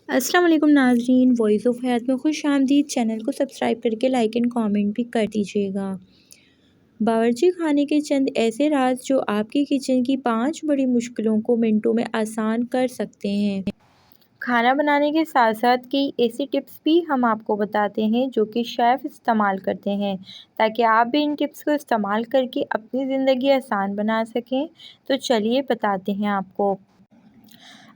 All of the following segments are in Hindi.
अस्सलाम वालेकुम नाज़रीन, वॉइस ऑफ हयात में खुश आमदीद। चैनल को सब्सक्राइब करके लाइक एंड कमेंट भी कर दीजिएगा। बावर्ची खाने के चंद ऐसे राज जो आपकी किचन की 5 बड़ी मुश्किलों को मिनटों में आसान कर सकते हैं। खाना बनाने के साथ साथ कई ऐसी टिप्स भी हम आपको बताते हैं जो कि शेफ़ इस्तेमाल करते हैं, ताकि आप भी इन टिप्स को इस्तेमाल करके अपनी ज़िंदगी आसान बना सकें। तो चलिए बताते हैं आपको।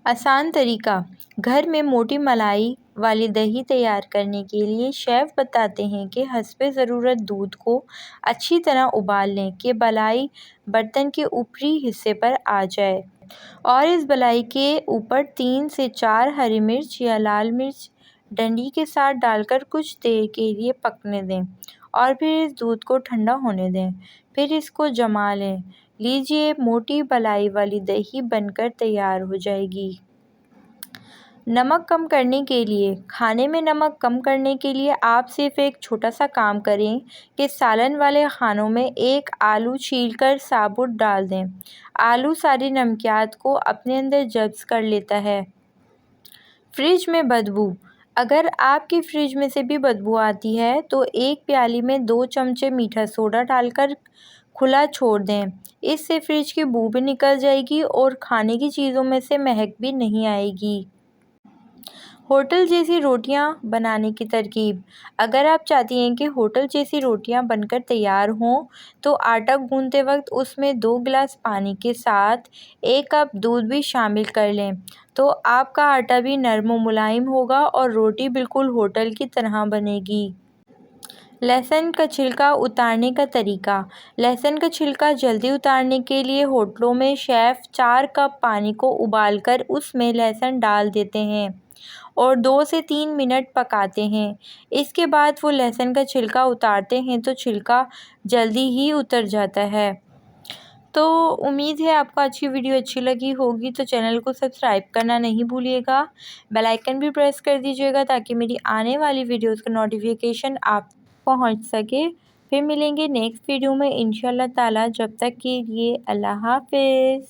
आसान तरीका। घर में मोटी मलाई वाली दही तैयार करने के लिए शेफ़ बताते हैं कि हस्बे ज़रूरत दूध को अच्छी तरह उबाल लें कि मलाई बर्तन के ऊपरी हिस्से पर आ जाए, और इस मलाई के ऊपर 3 से 4 हरी मिर्च या लाल मिर्च डंडी के साथ डालकर कुछ देर के लिए पकने दें, और फिर इस दूध को ठंडा होने दें। फिर इसको जमा लें। लीजिए, मोटी मलाई वाली दही बनकर तैयार हो जाएगी। नमक कम करने के लिए। खाने में नमक कम करने के लिए आप सिर्फ एक छोटा सा काम करें कि सालन वाले खानों में एक आलू छीलकर साबुत डाल दें। आलू सारी नमकियात को अपने अंदर जब्स कर लेता है। फ्रिज में बदबू। अगर आपकी फ्रिज में से भी बदबू आती है तो एक प्याली में 2 चमचे मीठा सोडा डालकर खुला छोड़ दें। इससे फ्रिज की बू भी निकल जाएगी और खाने की चीज़ों में से महक भी नहीं आएगी। होटल जैसी रोटियां बनाने की तरकीब। अगर आप चाहती हैं कि होटल जैसी रोटियां बनकर तैयार हों, तो आटा गूंदते वक्त उसमें 2 गिलास पानी के साथ 1 कप दूध भी शामिल कर लें, तो आपका आटा भी नरम और मुलायम होगा और रोटी बिल्कुल होटल की तरह बनेगी। लहसुन का छिलका उतारने का तरीका। लहसुन का छिलका जल्दी उतारने के लिए होटलों में शेफ़ 4 कप पानी को उबालकर उसमें लहसुन डाल देते हैं और 2 से 3 मिनट पकाते हैं। इसके बाद वो लहसुन का छिलका उतारते हैं तो छिलका जल्दी ही उतर जाता है। तो उम्मीद है आपको आज की वीडियो अच्छी लगी होगी, तो चैनल को सब्सक्राइब करना नहीं भूलिएगा। बेल आइकन भी प्रेस कर दीजिएगा ताकि मेरी आने वाली वीडियोज़ का नोटिफिकेशन आप पहुंच सके। फिर मिलेंगे नेक्स्ट वीडियो में इंशाल्लाह ताला। जब तक के लिए अल्लाह हाफ़िज़।